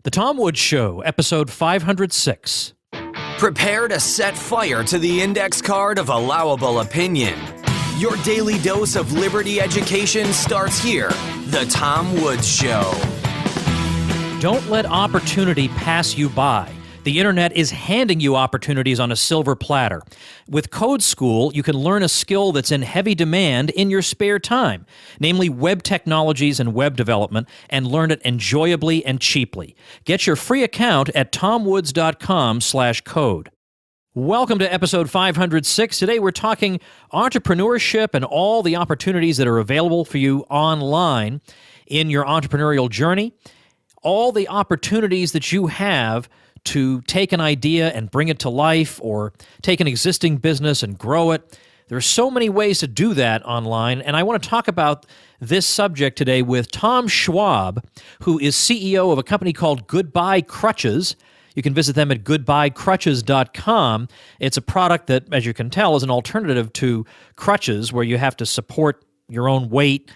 The Tom Woods Show, episode 506. Prepare to set fire to the index card of allowable opinion. Your daily dose of liberty education starts here. The Tom Woods Show. Don't let opportunity pass you by. The internet is handing you opportunities on a silver platter. With Code School, you can learn a skill that's in heavy demand in your spare time, namely web technologies and web development, and learn it enjoyably and cheaply. Get your free account at tomwoods.com/code. Welcome to episode 506. Today we're talking entrepreneurship and all the opportunities that are available for you online in your entrepreneurial journey. All the opportunities that you have to take an idea and bring it to life, or take an existing business and grow it. There are so many ways to do that online, and I want to talk about this subject today with Tom Schwab, who is CEO of a company called Goodbye Crutches. You can visit them at goodbyecrutches.com. It's a product that, as you can tell, is an alternative to crutches where you have to support your own weight.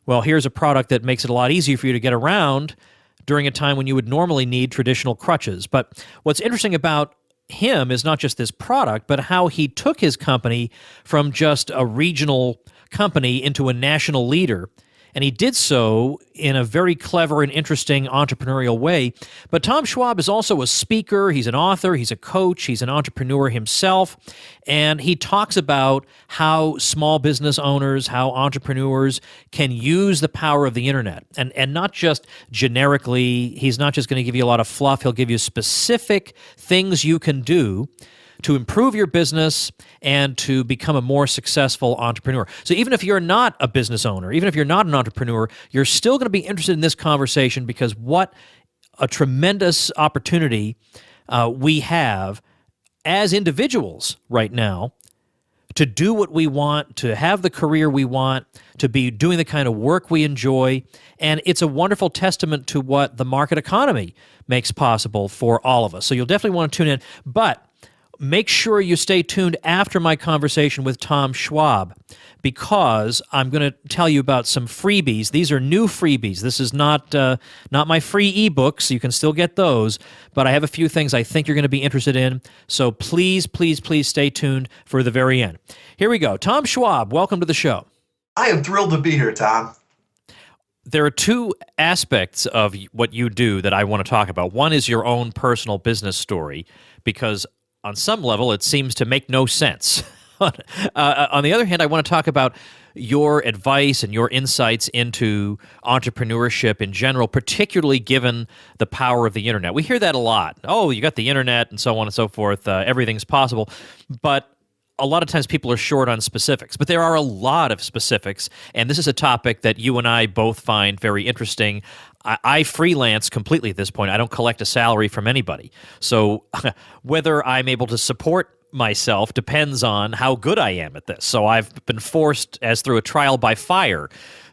Well, here's a product that makes it a lot easier for you to get around during a time when you would normally need traditional crutches. But what's interesting about him is not just this product, but how he took his company from just a regional company into a national leader. And he did so in a very clever and interesting entrepreneurial way. But Tom Schwab is also a speaker, he's an author, he's a coach, he's an entrepreneur himself. And he talks about how small business owners, how entrepreneurs can use the power of the internet. And not just generically, he's not just going to give you a lot of fluff, he'll give you specific things you can do to improve your business and to become a more successful entrepreneur. So even if you're not a business owner, even if you're not an entrepreneur, you're still going to be interested in this conversation, because what a tremendous opportunity we have as individuals right now to do what we want, to have the career we want, to be doing the kind of work we enjoy. And it's a wonderful testament to what the market economy makes possible for all of us. So you'll definitely want to tune in. But make sure you stay tuned after my conversation with Tom Schwab, because I'm going to tell you about some freebies. These are new freebies. This is not my free ebooks. You can still get those, but I have a few things I think you're going to be interested in. So please, please, please stay tuned for the very end. Here we go. Tom Schwab, welcome to the show. I am thrilled to be here, Tom. There are two aspects of what you do that I want to talk about. One is your own personal business story, because on some level, it seems to make no sense. On the other hand, I want to talk about your advice and your insights into entrepreneurship in general, particularly given the power of the internet. We hear that a lot. Oh, you got the internet and so on and so forth. Everything's possible. But a lot of times people are short on specifics. But there are a lot of specifics, and this is a topic that you and I both find very interesting. I freelance completely at this point. I don't collect a salary from anybody. So whether I'm able to support myself depends on how good I am at this. So I've been forced, as through a trial by fire,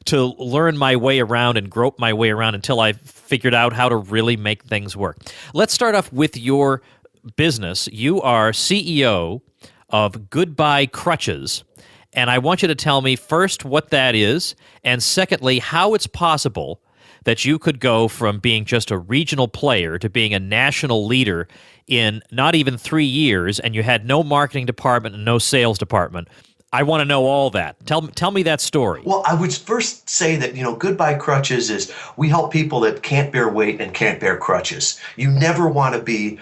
to learn my way around and grope my way around until I've figured out how to really make things work. Let's start off with your business. You are CEO of Goodbye Crutches, and I want you to tell me first what that is, and secondly, how it's possible that you could go from being just a regional player to being a national leader in not even 3 years, and you had no marketing department and no sales department. I want to know all that. Tell me that story. Well, I would first say that, Goodbye Crutches is, we help people that can't bear weight and can't bear crutches. You never want to be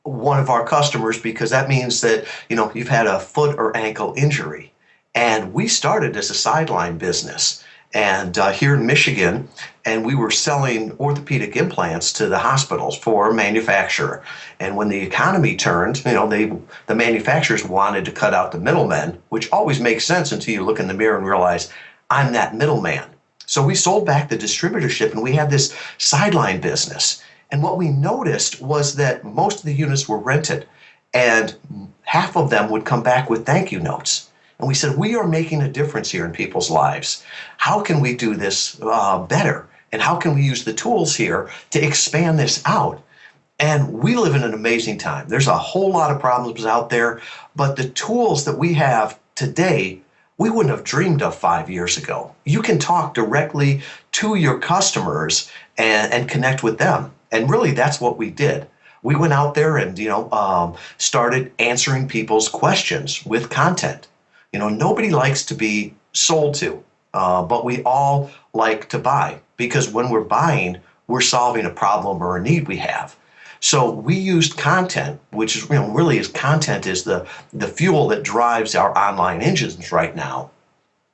one of our customers, because that means that, you've had a foot or ankle injury. And we started as a sideline business. And here in Michigan, and we were selling orthopedic implants to the hospitals for manufacture. And when the economy turned, the manufacturers wanted to cut out the middlemen, which always makes sense until you look in the mirror and realize, I'm that middleman. So we sold back the distributorship, and we had this sideline business. And what we noticed was that most of the units were rented, and half of them would come back with thank you notes. And we said, we are making a difference here in people's lives. How can we do this better? And how can we use the tools here to expand this out? And we live in an amazing time. There's a whole lot of problems out there, but the tools that we have today, we wouldn't have dreamed of 5 years ago. You can talk directly to your customers and connect with them. And really, that's what we did. We went out there and, started answering people's questions with content. Nobody likes to be sold to, but we all like to buy, because when we're buying, we're solving a problem or a need we have. So we used content, which is, really is content is the fuel that drives our online engines right now.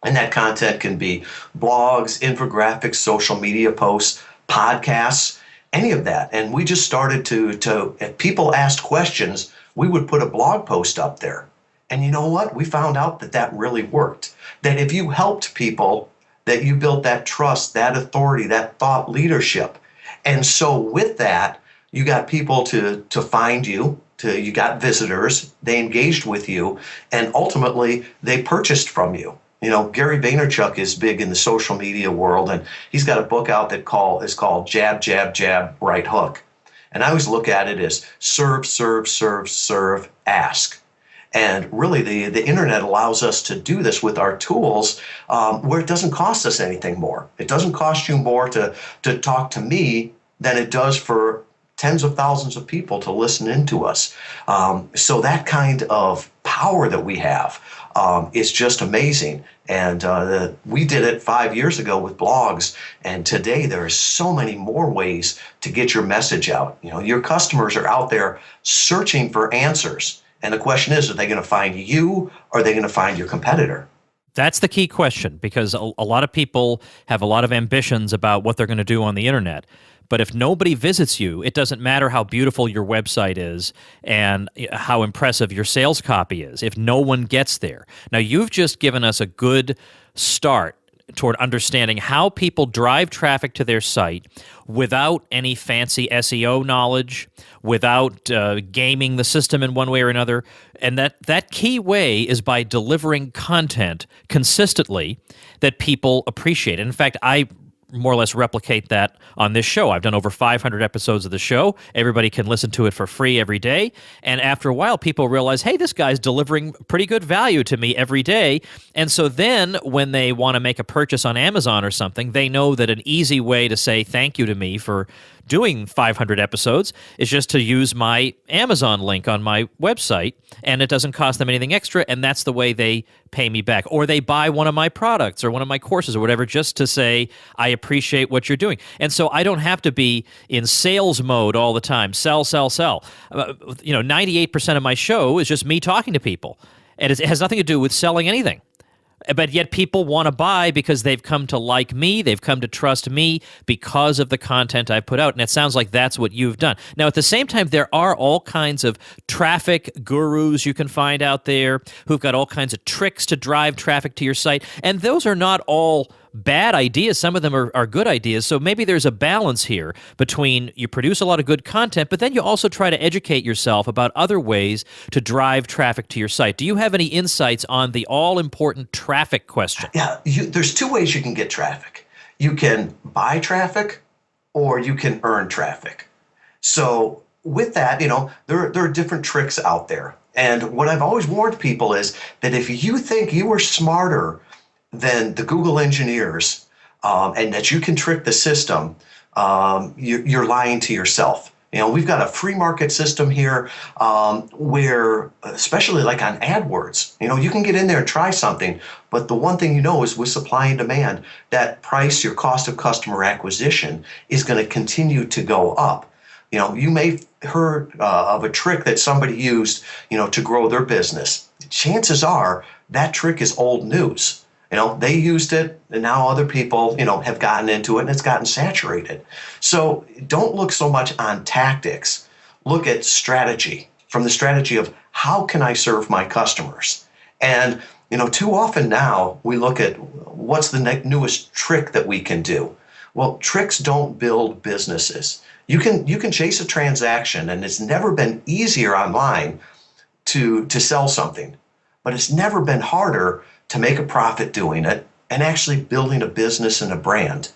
And that content can be blogs, infographics, social media posts, podcasts, any of that. And we just started to if people asked questions, we would put a blog post up there. And you know what? We found out that really worked. That if you helped people, that you built that trust, that authority, that thought leadership. And so with that, you got people to find you, you got visitors, they engaged with you, and ultimately they purchased from you. Gary Vaynerchuk is big in the social media world, and he's got a book out that is called Jab, Jab, Jab, Right Hook. And I always look at it as serve, serve, serve, serve, ask. And really, the internet allows us to do this with our tools, where it doesn't cost us anything more. It doesn't cost you more to talk to me than it does for tens of thousands of people to listen into us. So that kind of power that we have is just amazing. And we did it 5 years ago with blogs. And today there are so many more ways to get your message out. Your customers are out there searching for answers. And the question is, are they going to find you, or are they going to find your competitor? That's the key question, because a lot of people have a lot of ambitions about what they're going to do on the internet. But if nobody visits you, it doesn't matter how beautiful your website is and how impressive your sales copy is if no one gets there. Now, you've just given us a good start toward understanding how people drive traffic to their site without any fancy SEO knowledge, without gaming the system in one way or another. And that key way is by delivering content consistently that people appreciate. In fact, I more or less replicate that on this show. I've done over 500 episodes of the show. Everybody can listen to it for free every day. And after a while, people realize, hey, this guy's delivering pretty good value to me every day. And so then when they want to make a purchase on Amazon or something, they know that an easy way to say thank you to me for doing 500 episodes is just to use my Amazon link on my website, and it doesn't cost them anything extra, and that's the way they pay me back. Or they buy one of my products or one of my courses or whatever just to say, I appreciate what you're doing. And so I don't have to be in sales mode all the time, sell, sell, sell. 98% of my show is just me talking to people, and it has nothing to do with selling anything. But yet people want to buy because they've come to like me, they've come to trust me because of the content I put out. And it sounds like that's what you've done. Now, at the same time, there are all kinds of traffic gurus you can find out there who've got all kinds of tricks to drive traffic to your site. And those are not all bad ideas. Some of them are good ideas. So maybe there's a balance here between you produce a lot of good content, but then you also try to educate yourself about other ways to drive traffic to your site. Do you have any insights on the all-important traffic question? Yeah, there's two ways you can get traffic. You can buy traffic, or you can earn traffic. So with that, there are different tricks out there. And what I've always warned people is that if you think you are smarter than the Google engineers, and that you can trick the system, you're lying to yourself. We've got a free market system here, where, especially like on AdWords, you can get in there and try something, but the one thing is with supply and demand, that price, your cost of customer acquisition, is going to continue to go up. You may heard of a trick that somebody used, to grow their business. Chances are that trick is old news. They used it, and now other people, have gotten into it, and it's gotten saturated. So don't look so much on tactics. Look at strategy, from the strategy of how can I serve my customers? And, too often now we look at what's the newest trick that we can do. Well, tricks don't build businesses. You can chase a transaction, and it's never been easier online to sell something, but it's never been harder to make a profit doing it and actually building a business and a brand.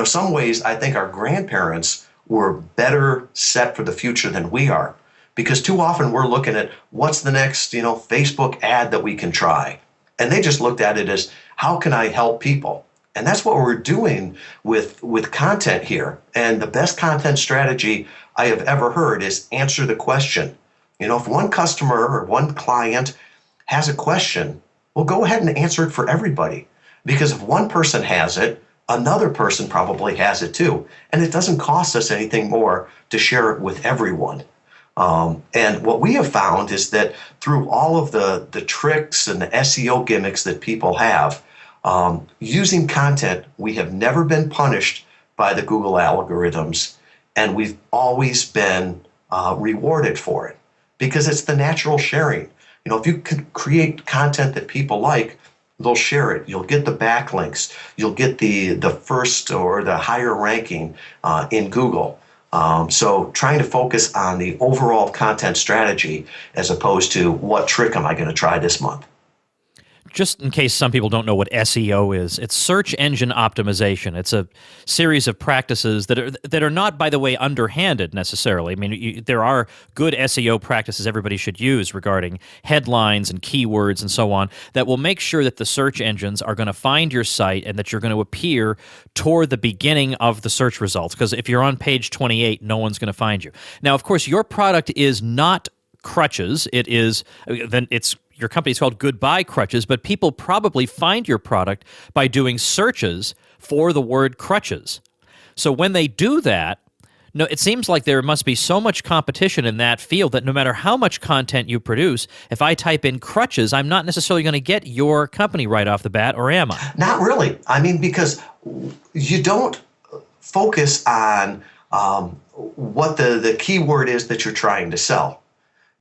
Some ways I think our grandparents were better set for the future than we are, because too often we're looking at what's the next, Facebook ad that we can try. And they just looked at it as, how can I help people? And that's what we're doing with content here. And the best content strategy I have ever heard is answer the question. If one customer or one client has a question, well, go ahead and answer it for everybody. Because if one person has it, another person probably has it too. And it doesn't cost us anything more to share it with everyone. And what we have found is that through all of the tricks and the SEO gimmicks that people have, using content, we have never been punished by the Google algorithms, and we've always been rewarded for it because it's the natural sharing. If you can create content that people like, they'll share it. You'll get the backlinks. You'll get the first or the higher ranking in Google. So trying to focus on the overall content strategy as opposed to what trick am I going to try this month. Just in case some people don't know what SEO is, it's search engine optimization. It's a series of practices that are not, by the way, underhanded necessarily. I mean, there are good SEO practices everybody should use regarding headlines and keywords and so on that will make sure that the search engines are going to find your site and that you're going to appear toward the beginning of the search results. Because if you're on page 28, no one's going to find you. Now, of course, your product is not Crutches. Your company is called Goodbye Crutches, but people probably find your product by doing searches for the word crutches. So when they do that, it seems like there must be so much competition in that field that no matter how much content you produce, if I type in crutches, I'm not necessarily going to get your company right off the bat, or am I? Not really. I mean, because you don't focus on what the keyword is that you're trying to sell.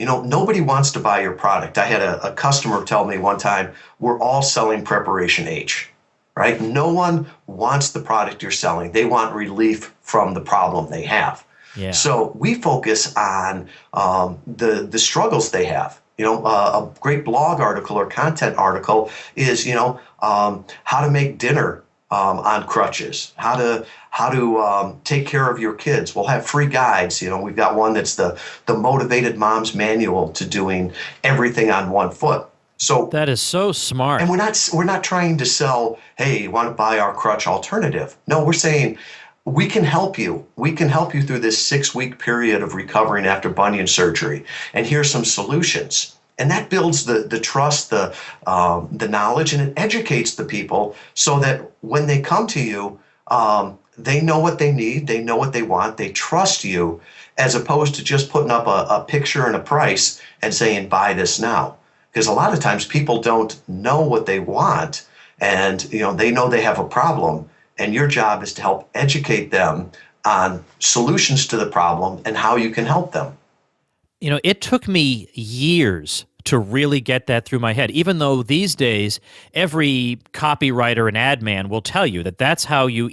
Nobody wants to buy your product. I had a customer tell me one time, we're all selling Preparation H, right? No one wants the product you're selling. They want relief from the problem they have. Yeah. So we focus on the struggles they have. A great blog article or content article is, how to make dinner on crutches, how to take care of your kids. We'll have free guides. We've got one that's the Motivated Mom's Manual to doing everything on one foot. So that is so smart. And we're not trying to sell, hey, you want to buy our crutch alternative? No, we're saying we can help you. We can help you through this 6-week period of recovering after bunion surgery. And here's some solutions. And that builds the trust, the knowledge, and it educates the people so that when they come to you, they know what they need, they know what they want, they trust you, as opposed to just putting up a picture and a price and saying, buy this now. Because a lot of times people don't know what they want, and they know they have a problem, and your job is to help educate them on solutions to the problem and how you can help them. It took me years to really get that through my head, even though these days every copywriter and ad man will tell you that's how you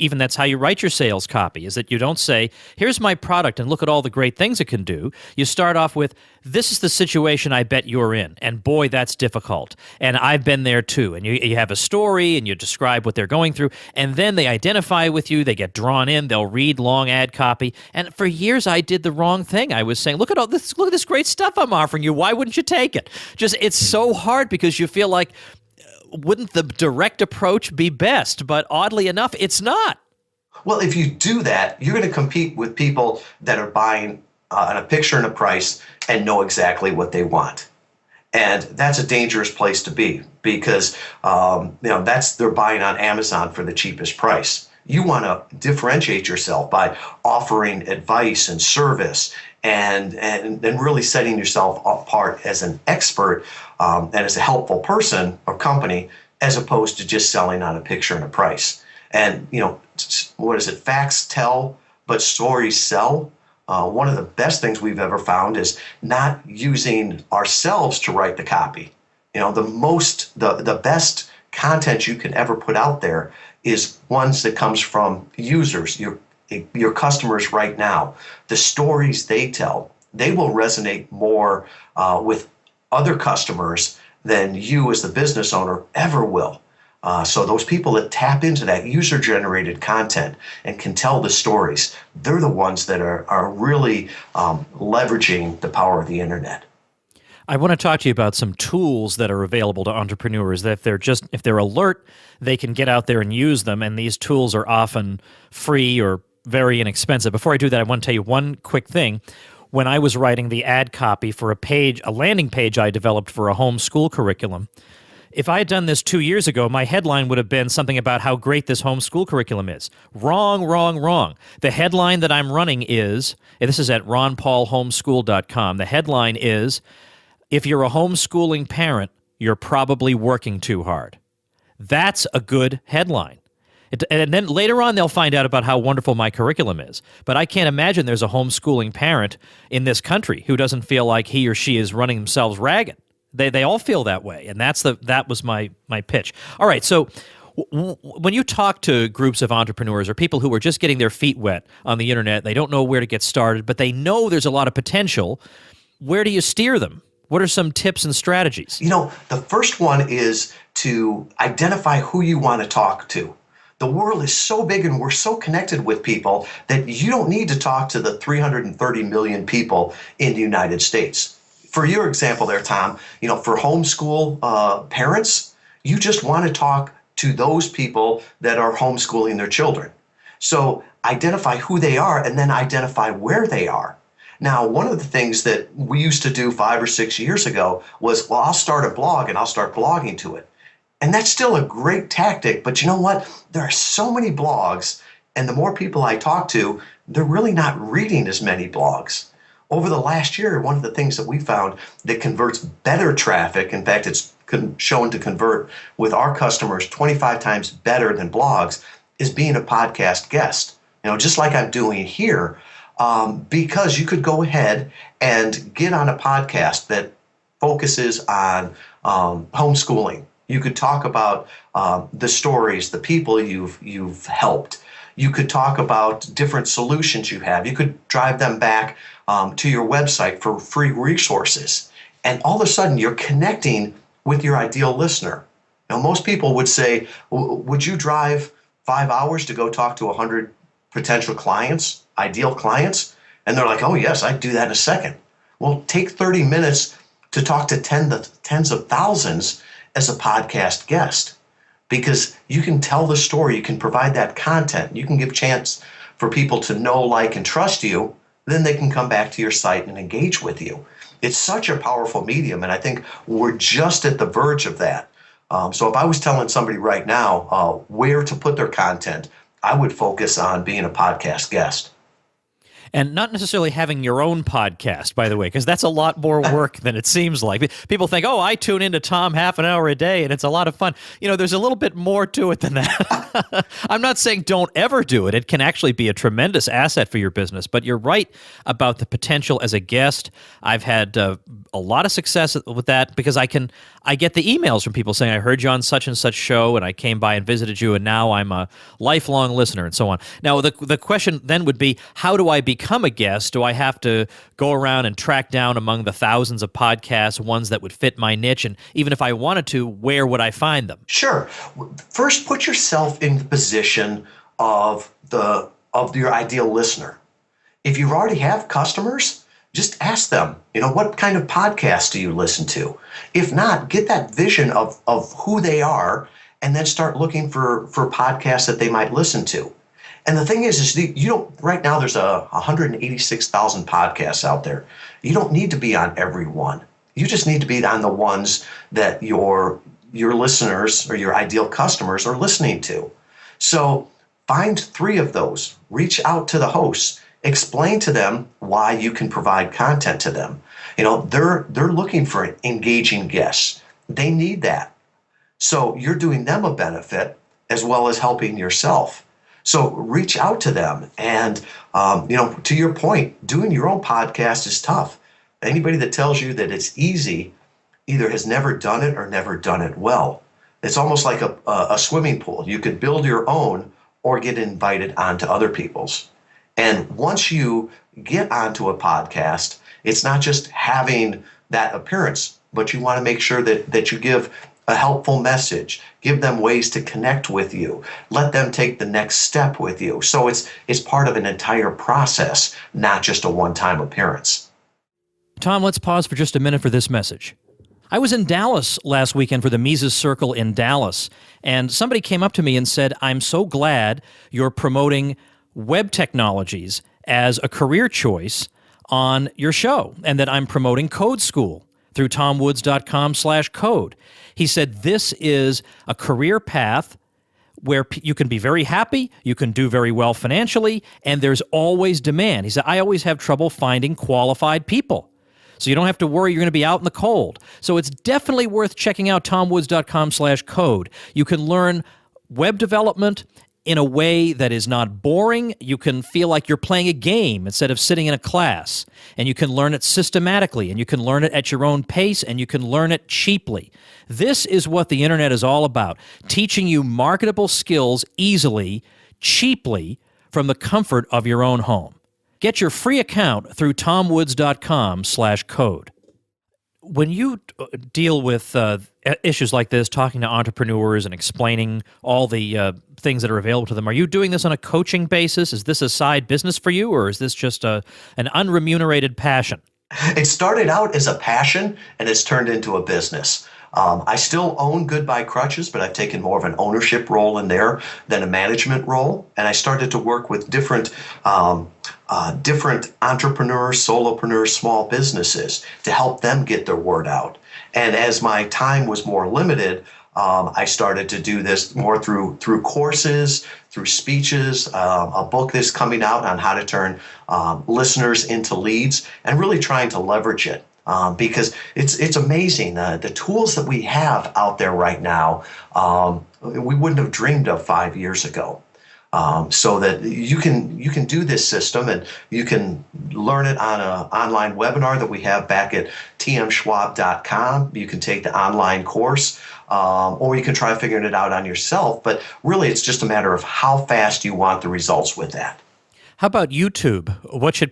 write your sales copy, is that you don't say, here's my product and look at all the great things it can do. You start off with, this is the situation I bet you're in, and boy, that's difficult, and I've been there too. And you have a story and you describe what they're going through, and then they identify with you, they get drawn in, they'll read long ad copy. And for years I did the wrong thing. I was saying, look at this great stuff I'm offering you, why wouldn't you take it? It's so hard because you feel like, wouldn't the direct approach be best? But oddly enough, it's not. Well, if you do that, you're going to compete with people that are buying on a picture and a price and know exactly what they want. And that's a dangerous place to be because they're buying on Amazon for the cheapest price. You want to differentiate yourself by offering advice and service and really setting yourself apart as an expert and as a helpful person or company, as opposed to just selling on a picture and a price. And, what is it? Facts tell, but stories sell. One of the best things we've ever found is not using ourselves to write the copy. The best content you can ever put out there is ones that comes from users, your customers right now. The stories they tell, they will resonate more with other customers than you as the business owner ever will. So those people that tap into that user-generated content and can tell the stories, they're the ones that are really leveraging the power of the internet. I want to talk to you about some tools that are available to entrepreneurs that if they're alert, they can get out there and use them. And these tools are often free or very inexpensive. Before I do that, I want to tell you one quick thing. When I was writing the ad copy for a landing page I developed for a homeschool curriculum, if I had done this 2 years ago, my headline would have been something about how great this homeschool curriculum is. Wrong, wrong, wrong. The headline that I'm running is, and this is at ronpaulhomeschool.com, the headline is, if you're a homeschooling parent, you're probably working too hard. That's a good headline. And then later on, they'll find out about how wonderful my curriculum is. But I can't imagine there's a homeschooling parent in this country who doesn't feel like he or she is running themselves ragged. They all feel that way, and that was my pitch. All right, so when you talk to groups of entrepreneurs or people who are just getting their feet wet on the internet, they don't know where to get started, but they know there's a lot of potential, where do you steer them? What are some tips and strategies? The first one is to identify who you want to talk to. The world is so big and we're so connected with people that you don't need to talk to the 330 million people in the United States. For your example there, Tom, for homeschool parents, you just want to talk to those people that are homeschooling their children. So identify who they are and then identify where they are. Now, one of the things that we used to do 5 or 6 years ago was, I'll start a blog and I'll start blogging to it. And that's still a great tactic, but you know what? There are so many blogs, and the more people I talk to, they're really not reading as many blogs. Over the last year, one of the things that we found that converts better traffic, in fact, it's shown to convert with our customers 25 times better than blogs, is being a podcast guest. Just like I'm doing here, because you could go ahead and get on a podcast that focuses on homeschooling. You could talk about the stories, the people you've helped. You could talk about different solutions you have. You could drive them back to your website for free resources. And all of a sudden, you're connecting with your ideal listener. Now, most people would say, would you drive 5 hours to go talk to 100 potential clients, ideal clients? And they're like, oh, yes, I'd do that in a second. Well, take 30 minutes to talk to tens of thousands as a podcast guest, because you can tell the story, you can provide that content, you can give chance for people to know, like, and trust you, then they can come back to your site and engage with you. It's such a powerful medium, and I think we're just at the verge of that. So if I was telling somebody right now where to put their content, I would focus on being a podcast guest. And not necessarily having your own podcast, by the way, because that's a lot more work than it seems like. People think, I tune into Tom half an hour a day, and it's a lot of fun. There's a little bit more to it than that. I'm not saying don't ever do it. It can actually be a tremendous asset for your business. But you're right about the potential as a guest. I've had a lot of success with that because I get the emails from people saying, I heard you on such and such show, and I came by and visited you, and now I'm a lifelong listener, and so on. Now, the question then would be, how do I become a guest? Do I have to go around and track down among the thousands of podcasts, ones that would fit my niche? And even if I wanted to, where would I find them? Sure. First, put yourself in the position of your ideal listener. If you already have customers, just ask them, what kind of podcast do you listen to? If not, get that vision of who they are and then start looking for podcasts that they might listen to. And the thing is right now there's 186,000 podcasts out there. You don't need to be on every one. You just need to be on the ones that your listeners or your ideal customers are listening to. So find 3 of those, reach out to the hosts, explain to them why you can provide content to them. They're looking for engaging guests. They need that. So you're doing them a benefit as well as helping yourself. So reach out to them. And, to your point, doing your own podcast is tough. Anybody that tells you that it's easy either has never done it or never done it well. It's almost like a swimming pool. You could build your own or get invited onto other people's. And once you get onto a podcast, it's not just having that appearance, but you want to make sure that you give a helpful message, give them ways to connect with you, let them take the next step with you. So it's part of an entire process, not just a one-time appearance. Tom, let's pause for just a minute for this message. I was in Dallas last weekend for the Mises Circle in Dallas, and somebody came up to me and said, I'm so glad you're promoting web technologies as a career choice on your show, and that I'm promoting Code School through tomwoods.com/code. He said, this is a career path where you can be very happy, you can do very well financially, and there's always demand. He said, I always have trouble finding qualified people. So you don't have to worry you're going to be out in the cold. So it's definitely worth checking out tomwoods.com/code. You can learn web development in a way that is not boring. You can feel like you're playing a game instead of sitting in a class. And you can learn it systematically, and you can learn it at your own pace, and you can learn it cheaply. This is what the internet is all about, teaching you marketable skills easily, cheaply, from the comfort of your own home. Get your free account through tomwoods.com/code. When you deal with issues like this, talking to entrepreneurs and explaining all the things that are available to them, are you doing this on a coaching basis? Is this a side business for you, or is this just an unremunerated passion? It started out as a passion, and it's turned into a business. I still own Goodbye Crutches, but I've taken more of an ownership role in there than a management role. And I started to work with different entrepreneurs, solopreneurs, small businesses to help them get their word out. And as my time was more limited, I started to do this more through courses, through speeches, a book that's coming out on how to turn listeners into leads, and really trying to leverage it. Because it's amazing. The tools that we have out there right now, we wouldn't have dreamed of 5 years ago. So that you can do this system, and you can learn it on an online webinar that we have back at tmschwab.com. You can take the online course, or you can try figuring it out on yourself. But really, it's just a matter of how fast you want the results with that. How about YouTube? What should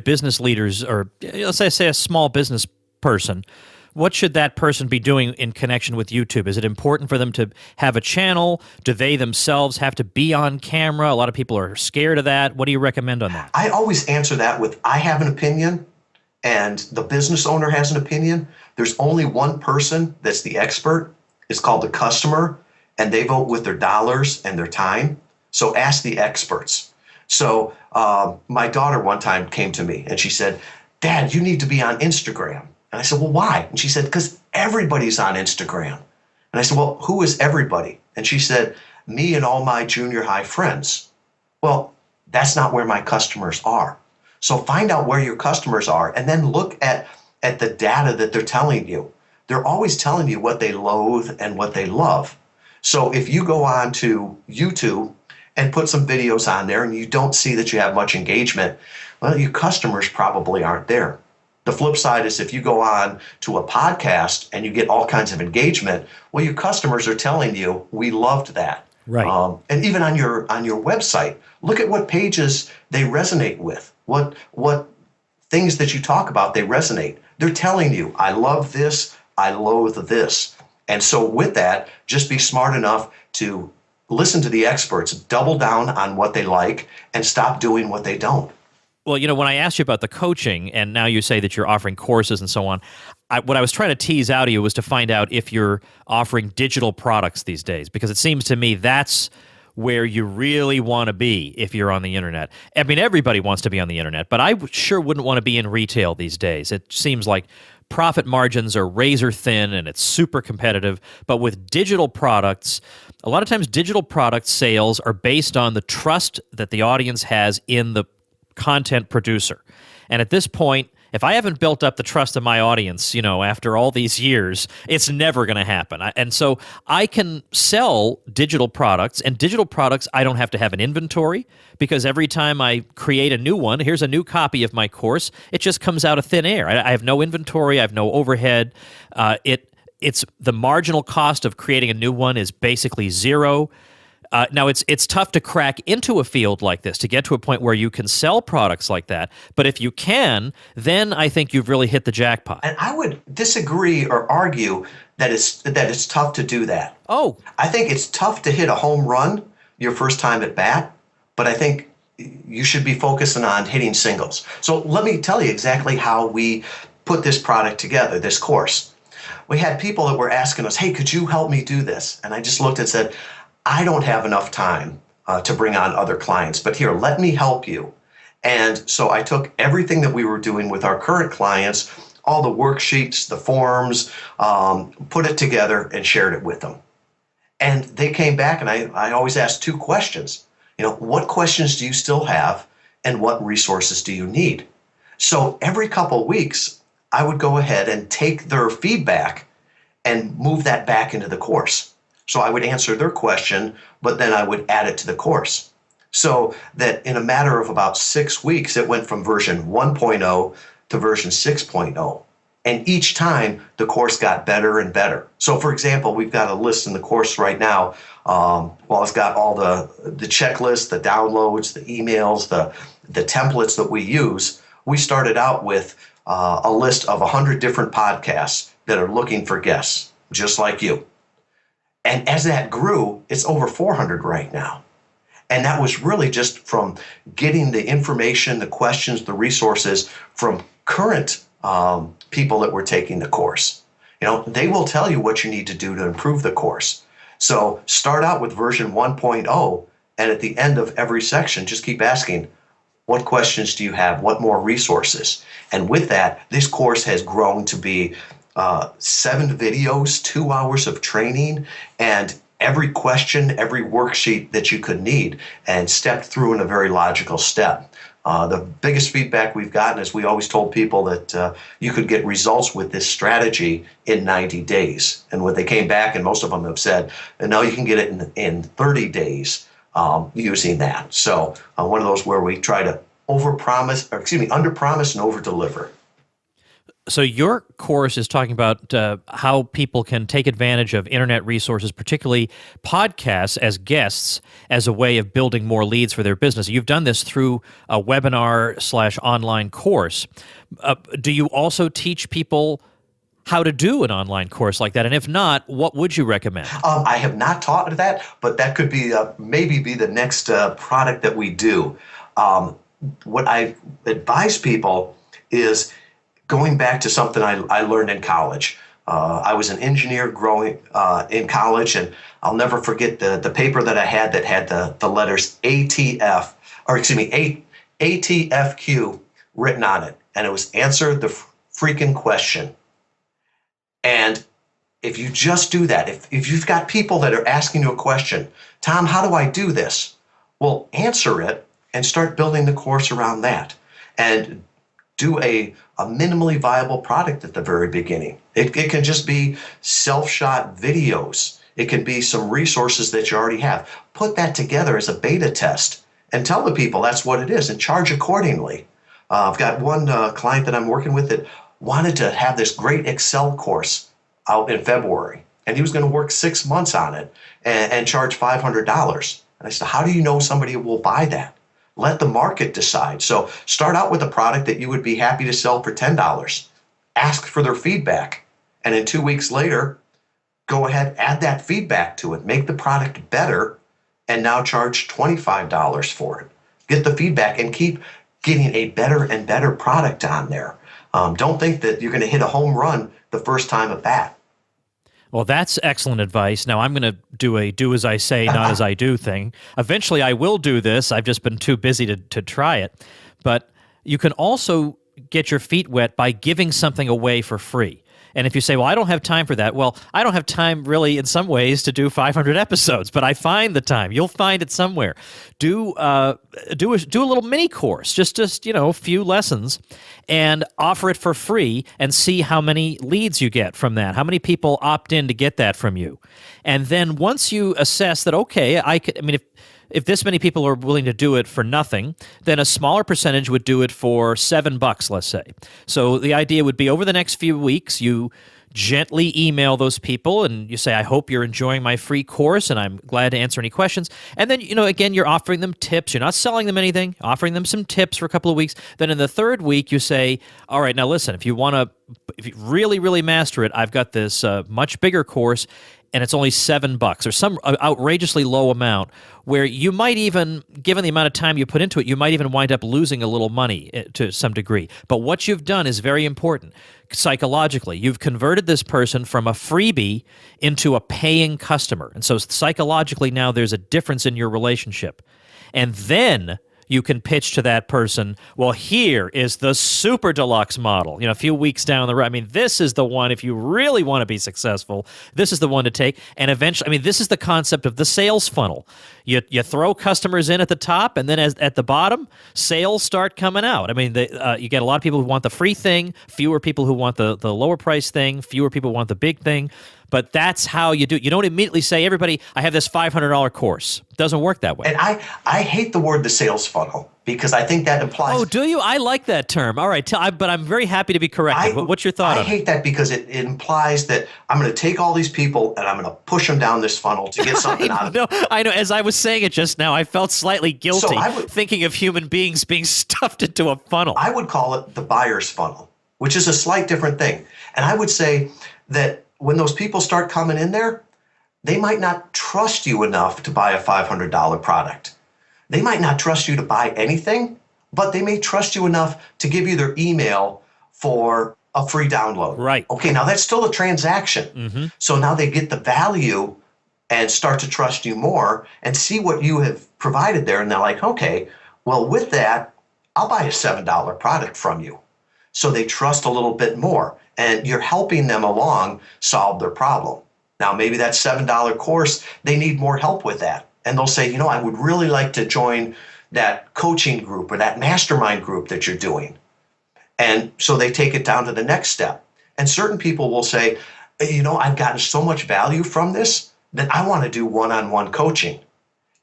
business leaders, or let's say a small business person, what should that person be doing in connection with YouTube? Is it important for them to have a channel? Do they themselves have to be on camera? A lot of people are scared of that. What do you recommend on that? I always answer that with, I have an opinion, and the business owner has an opinion. There's only one person that's the expert. It's called the customer, and they vote with their dollars and their time. So ask the experts. So my daughter one time came to me and she said, Dad, you need to be on Instagram. And I said, well, why? And she said, because everybody's on Instagram. And I said, well, who is everybody? And she said, me and all my junior high friends. Well, that's not where my customers are. So find out where your customers are, and then look at the data that they're telling you. They're always telling you what they loathe and what they love. So if you go on to YouTube and put some videos on there and you don't see that you have much engagement, well, your customers probably aren't there. The flip side is if you go on to a podcast and you get all kinds of engagement, well, your customers are telling you, we loved that. Right. And even on your website, look at what pages they resonate with, what things that you talk about, they resonate. They're telling you, I love this, I loathe this. And so with that, just be smart enough to listen to the experts, double down on what they like, and stop doing what they don't. Well, when I asked you about the coaching, and now you say that you're offering courses and so on, what I was trying to tease out of you was to find out if you're offering digital products these days, because it seems to me that's where you really want to be if you're on the internet. I mean, everybody wants to be on the internet, but I sure wouldn't want to be in retail these days. It seems like profit margins are razor thin and it's super competitive. But with digital products, a lot of times digital product sales are based on the trust that the audience has in the content producer. And at this point, if I haven't built up the trust of my audience, after all these years, it's never going to happen. And so I can sell digital products, and digital products, I don't have to have an inventory, because every time I create a new one, here's a new copy of my course, it just comes out of thin air. I have no inventory, I have no overhead. It's the marginal cost of creating a new one is basically zero. Now, it's tough to crack into a field like this, to get to a point where you can sell products like that. But if you can, then I think you've really hit the jackpot. And I would disagree or argue that it's tough to do that. Oh. I think it's tough to hit a home run your first time at bat, but I think you should be focusing on hitting singles. So let me tell you exactly how we put this product together, this course. We had people that were asking us, hey, could you help me do this? And I just looked and said, I don't have enough time to bring on other clients, but here, let me help you. And so I took everything that we were doing with our current clients, all the worksheets, the forms, put it together and shared it with them. And they came back, and I always ask two questions. What questions do you still have, and what resources do you need? So every couple of weeks, I would go ahead and take their feedback and move that back into the course. So I would answer their question, but then I would add it to the course. So that in a matter of about 6 weeks, it went from version 1.0 to version 6.0. And each time the course got better and better. So for example, we've got a list in the course right now. It's got all the checklists, the downloads, the emails, the templates that we use. We started out with a list of 100 different podcasts that are looking for guests, just like you. And as that grew, it's over 400 right now. And that was really just from getting the information, the questions, the resources from current people that were taking the course. They will tell you what you need to do to improve the course. So start out with version 1.0, and at the end of every section, just keep asking, what questions do you have? What more resources? And with that, this course has grown to be 7 videos, 2 hours of training, and every question, every worksheet that you could need, and stepped through in a very logical step. The biggest feedback we've gotten is we always told people that you could get results with this strategy in 90 days. And when they came back, and most of them have said, and now you can get it in 30 days using that. So one of those where we try to underpromise and overdeliver. So your course is talking about how people can take advantage of internet resources, particularly podcasts as guests, as a way of building more leads for their business. You've done this through a webinar/online course. Do you also teach people how to do an online course like that? And if not, what would you recommend? I have not taught that, but that could be maybe be the next product that we do. What I advise people is going back to something I learned in college. I was an engineer growing in college, and I'll never forget the paper that I had that had the letters ATFQ written on it. And it was answer the freaking question. And if you just do that, if you've got people that are asking you a question, Tom, how do I do this? Well, answer it and start building the course around that. And do a minimally viable product at the very beginning. It can just be self-shot videos. It can be some resources that you already have. Put that together as a beta test and tell the people that's what it is and charge accordingly. I've got one client that I'm working with that wanted to have this great Excel course out in February, and he was going to work 6 months on it and charge $500. And I said, how do you know somebody will buy that? Let the market decide. So start out with a product that you would be happy to sell for $10. Ask for their feedback. And then 2 weeks later, go ahead, add that feedback to it. Make the product better and now charge $25 for it. Get the feedback and keep getting a better and better product on there. Don't think that you're going to hit a home run the first time at bat. Well, that's excellent advice. Now, I'm going to do a do as I say, not as I do thing. Eventually, I will do this. I've just been too busy to try it. But you can also get your feet wet by giving something away for free. And if you say, well, I don't have time for that, well, I don't have time really in some ways to do 500 episodes, but I find the time. You'll find it somewhere. Do a little mini course, just a few lessons, and offer it for free and see how many leads you get from that, how many people opt in to get that from you. And then once you assess that, okay, if this many people are willing to do it for nothing, then a smaller percentage would do it for $7, let's say. So the idea would be over the next few weeks, you gently email those people and you say, I hope you're enjoying my free course and I'm glad to answer any questions. And then, again, you're offering them tips. You're not selling them anything, offering them some tips for a couple of weeks. Then in the third week, you say, all right, now listen, if you want to if you really, really master it, I've got this much bigger course, and it's only $7 or some outrageously low amount, where you might even, given the amount of time you put into it, you might even wind up losing a little money to some degree. But what you've done is very important. Psychologically, you've converted this person from a freebie into a paying customer. And so psychologically now there's a difference in your relationship. And then you can pitch to that person, well, here is the super deluxe model, a few weeks down the road. I mean, this is the one, if you really want to be successful, this is the one to take. And eventually, this is the concept of the sales funnel. You throw customers in at the top, and then at the bottom, sales start coming out. You get a lot of people who want the free thing, fewer people who want the lower price thing, fewer people want the big thing. But that's how you do it. You don't immediately say, everybody, I have this $500 course. It doesn't work that way. And I hate the word the sales funnel, because I think that implies... Oh, do you? I like that term. All right, but I'm very happy to be corrected. What's your thought on it? I hate that because it implies that I'm going to take all these people and I'm going to push them down this funnel to get something out of it. I know. As I was saying it just now, I felt slightly guilty thinking of human beings being stuffed into a funnel. I would call it the buyer's funnel, which is a slight different thing. And I would say that when those people start coming in there, they might not trust you enough to buy a $500 product. They might not trust you to buy anything, but they may trust you enough to give you their email for a free download. Right. Okay, now that's still a transaction. Mm-hmm. So now they get the value and start to trust you more and see what you have provided there. And they're like, okay, well, with that, I'll buy a $7 product from you. So they trust a little bit more, and you're helping them along solve their problem. Now, maybe that $7 course, they need more help with that. And they'll say, I would really like to join that coaching group or that mastermind group that you're doing. And so they take it down to the next step. And certain people will say, I've gotten so much value from this that I want to do one-on-one coaching.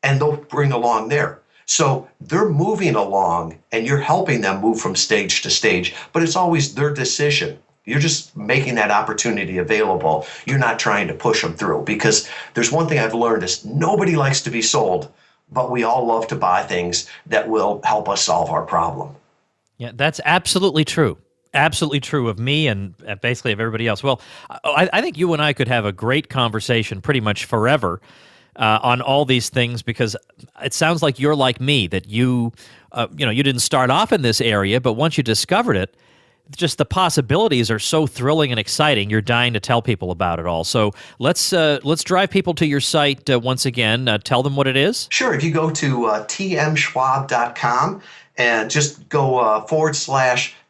And they'll bring along there. So they're moving along and you're helping them move from stage to stage, but it's always their decision. You're just making that opportunity available. You're not trying to push them through, because there's one thing I've learned is nobody likes to be sold, but we all love to buy things that will help us solve our problem. Yeah, that's absolutely true. Absolutely true of me and basically of everybody else. Well, I think you and I could have a great conversation pretty much forever on all these things, because it sounds like you're like me, that you didn't start off in this area, but once you discovered it, just the possibilities are so thrilling and exciting. You're dying to tell people about it all. So let's drive people to your site once again. Tell them what it is. Sure. If you go to tmschwab.com and just go /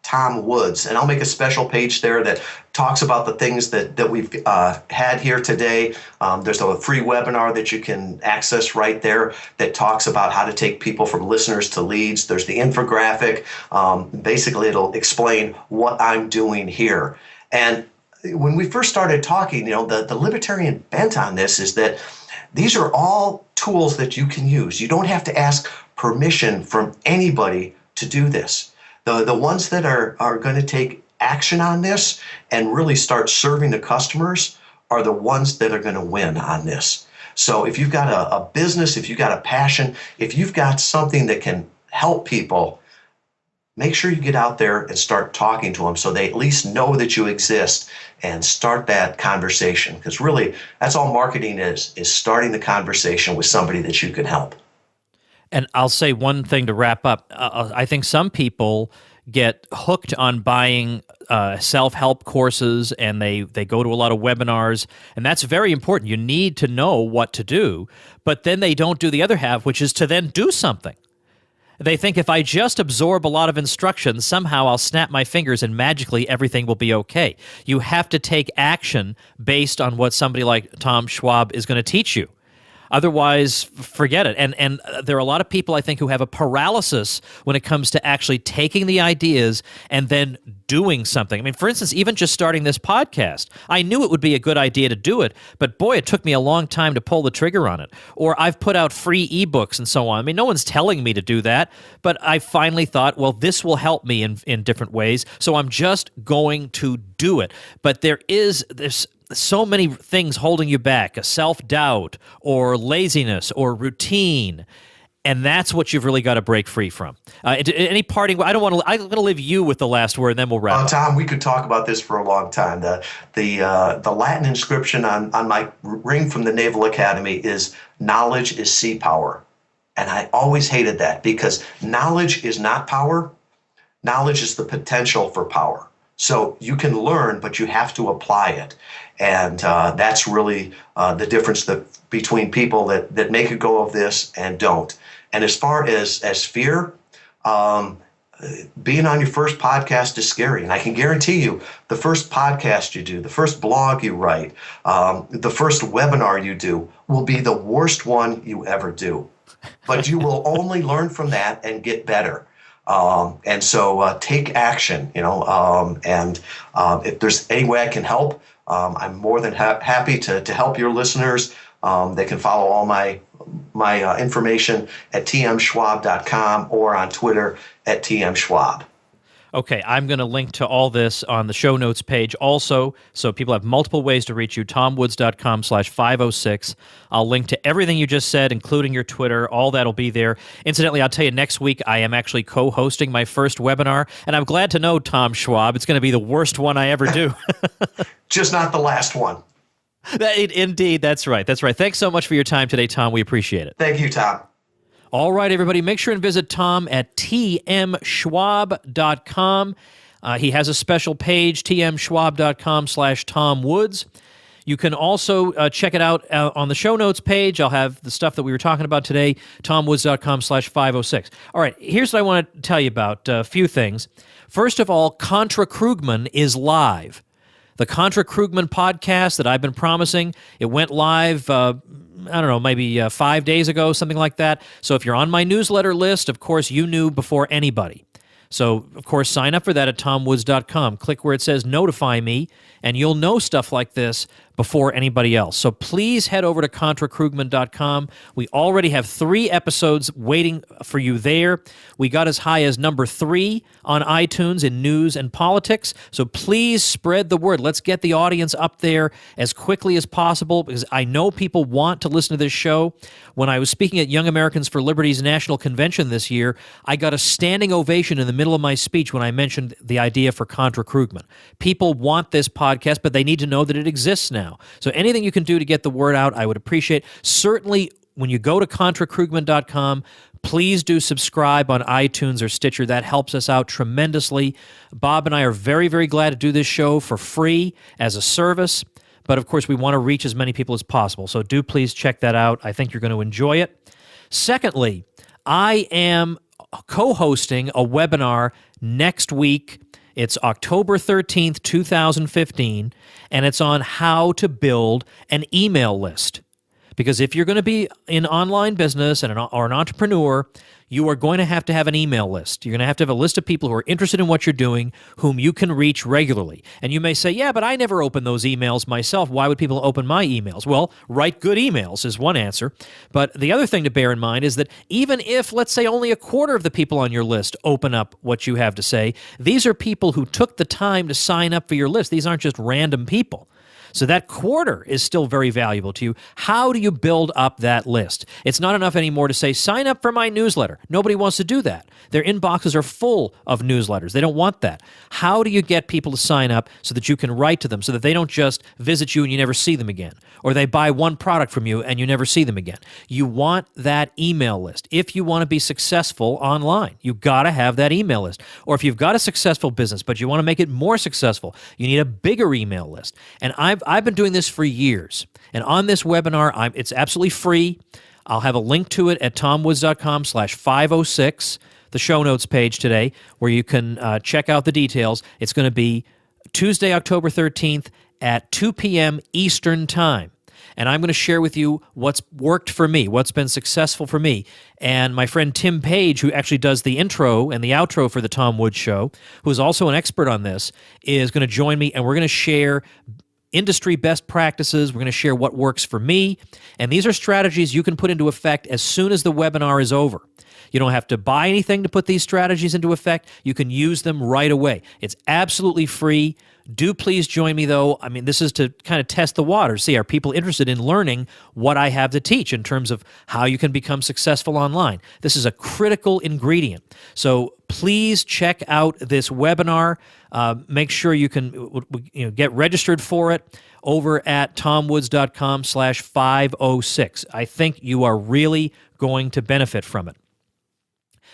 Tom Woods, and I'll make a special page there that talks about the things that we've had here today. There's a free webinar that you can access right there that talks about how to take people from listeners to leads. There's the infographic. Basically, it'll explain what I'm doing here. And when we first started talking, the libertarian bent on this is that these are all tools that you can use. You don't have to ask permission from anybody to do this. The ones that are going to take action on this and really start serving the customers are the ones that are going to win on this. So if you've got a business, if you've got a passion, if you've got something that can help people, make sure you get out there and start talking to them so they at least know that you exist, and start that conversation. Because really, that's all marketing is starting the conversation with somebody that you can help. And I'll say one thing to wrap up. I think some people get hooked on buying self-help courses, and they go to a lot of webinars, and that's very important. You need to know what to do, but then they don't do the other half, which is to then do something. They think if I just absorb a lot of instructions, somehow I'll snap my fingers and magically everything will be okay. You have to take action based on what somebody like Tom Schwab is going to teach you. Otherwise, forget it. And there are a lot of people, I think, who have a paralysis when it comes to actually taking the ideas and then doing something. I mean, for instance, even just starting this podcast, I knew it would be a good idea to do it, but boy, it took me a long time to pull the trigger on it. Or I've put out free ebooks and so on. I mean, no one's telling me to do that, but I finally thought, well, this will help me in different ways, so I'm just going to do it. But there's so many things holding you back, a self-doubt or laziness or routine. And that's what you've really got to break free from. Any parting? I'm going to leave you with the last word, and then we'll wrap up. Tom, we could talk about this for a long time. The Latin inscription on my ring from the Naval Academy is "Knowledge is sea power," and I always hated that because knowledge is not power. Knowledge is the potential for power. So you can learn, but you have to apply it, and that's really the difference between people that make a go of this and don't. And as far as fear, being on your first podcast is scary. And I can guarantee you the first podcast you do, the first blog you write, the first webinar you do will be the worst one you ever do. But you will only learn from that and get better. And so take action, and if there's any way I can help, I'm more than happy to help your listeners. They can follow all my information at tmschwab.com or on Twitter at tmschwab. Okay, I'm going to link to all this on the show notes page also, so people have multiple ways to reach you, tomwoods.com/506. I'll link to everything you just said, including your Twitter. All that'll be there. Incidentally, I'll tell you, next week I am actually co-hosting my first webinar, and I'm glad to know, Tom Schwab, it's going to be the worst one I ever do. Just not the last one. Indeed, that's right. That's right. Thanks so much for your time today, Tom. We appreciate it. Thank you, Tom. All right, everybody, make sure and visit Tom at tmschwab.com. He has a special page, tmschwab.com/Tom Woods. You can also check it out on the show notes page. I'll have the stuff that we were talking about today, tomwoods.com/506. All right, here's what I want to tell you about a few things. First of all, Contra Krugman is live. The Contra Krugman podcast that I've been promising, it went live, maybe 5 days ago, something like that. So if you're on my newsletter list, of course, you knew before anybody. So, of course, sign up for that at tomwoods.com. Click where it says notify me, and you'll know stuff like this before anybody else. So please head over to ContraKrugman.com. We already have 3 episodes waiting for you there. We got as high as number 3 on iTunes in news and politics. So please spread the word. Let's get the audience up there as quickly as possible, because I know people want to listen to this show. When I was speaking at Young Americans for Liberty's National Convention this year, I got a standing ovation in the middle of my speech when I mentioned the idea for Contra Krugman. People want this podcast, but they need to know that it exists now. So anything you can do to get the word out, I would appreciate. Certainly, when you go to ContraKrugman.com, please do subscribe on iTunes or Stitcher. That helps us out tremendously. Bob and I are very, very glad to do this show for free as a service. But, of course, we want to reach as many people as possible. So do please check that out. I think you're going to enjoy it. Secondly, I am co-hosting a webinar next week. It's October 13th, 2015, and it's on how to build an email list. Because if you're going to be in online business or an entrepreneur, you are going to have an email list. You're going to have a list of people who are interested in what you're doing, whom you can reach regularly. And you may say, yeah, but I never open those emails myself. Why would people open my emails? Well, write good emails is one answer. But the other thing to bear in mind is that even if, let's say, only a quarter of the people on your list open up what you have to say, these are people who took the time to sign up for your list. These aren't just random people. So that quarter is still very valuable to you. How do you build up that list? It's not enough anymore to say, sign up for my newsletter. Nobody wants to do that. Their inboxes are full of newsletters. They don't want that. How do you get people to sign up so that you can write to them, so that they don't just visit you and you never see them again, or they buy one product from you and you never see them again? You want that email list. If you want to be successful online, you've got to have that email list. Or if you've got a successful business, but you want to make it more successful, you need a bigger email list. And I've been doing this for years. And on this webinar, it's absolutely free. I'll have a link to it at tomwoods.com/506, the show notes page today, where you can check out the details. It's going to be Tuesday, October 13th at 2 p.m. Eastern Time. And I'm going to share with you what's worked for me, what's been successful for me. And my friend Tim Page, who actually does the intro and the outro for the Tom Woods Show, who is also an expert on this, is going to join me, and we're going to share industry best practices. We're going to share what works for me. And these are strategies you can put into effect as soon as the webinar is over. You don't have to buy anything to put these strategies into effect. You can use them right away. It's absolutely free. Do please join me, though. I mean, this is to kind of test the waters. See, are people interested in learning what I have to teach in terms of how you can become successful online? This is a critical ingredient. So please check out this webinar. Make sure you can get registered for it over at tomwoods.com/506. I think you are really going to benefit from it.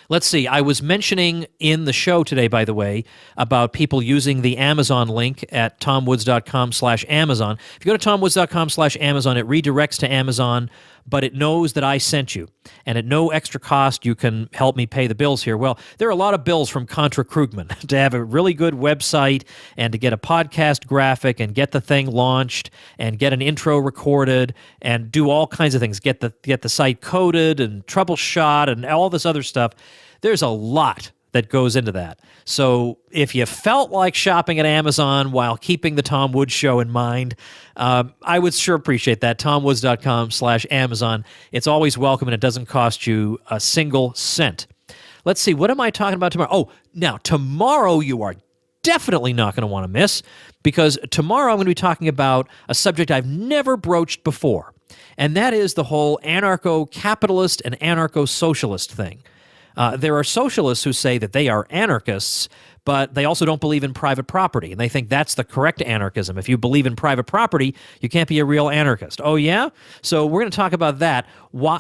Let's see. I was mentioning in the show today, by the way, about people using the Amazon link at tomwoods.com/Amazon. If you go to tomwoods.com/Amazon, it redirects to Amazon, but it knows that I sent you. And at no extra cost, you can help me pay the bills here. Well, there are a lot of bills from Contra Krugman to have a really good website and to get a podcast graphic and get the thing launched and get an intro recorded and do all kinds of things, get the site coded and troubleshot and all this other stuff. There's a lot that goes into that. So if you felt like shopping at Amazon while keeping the Tom Woods Show in mind, I would sure appreciate that. tomwoods.com/Amazon. It's always welcome, and it doesn't cost you a single cent. Let's see, what am I talking about tomorrow? Oh, now, tomorrow you are definitely not going to want to miss, because tomorrow I'm going to be talking about a subject I've never broached before, and that is the whole anarcho-capitalist and anarcho-socialist thing. There are socialists who say that they are anarchists, but they also don't believe in private property, and they think that's the correct anarchism. If you believe in private property, you can't be a real anarchist. Oh, yeah? So we're going to talk about that.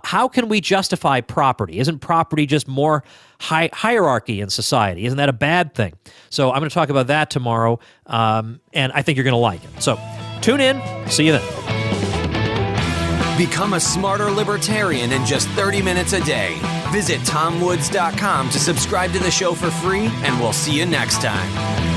How can we justify property? Isn't property just more hierarchy in society? Isn't that a bad thing? So I'm going to talk about that tomorrow, and I think you're going to like it. So tune in. See you then. Become a smarter libertarian in just 30 minutes a day. Visit tomwoods.com to subscribe to the show for free, and we'll see you next time.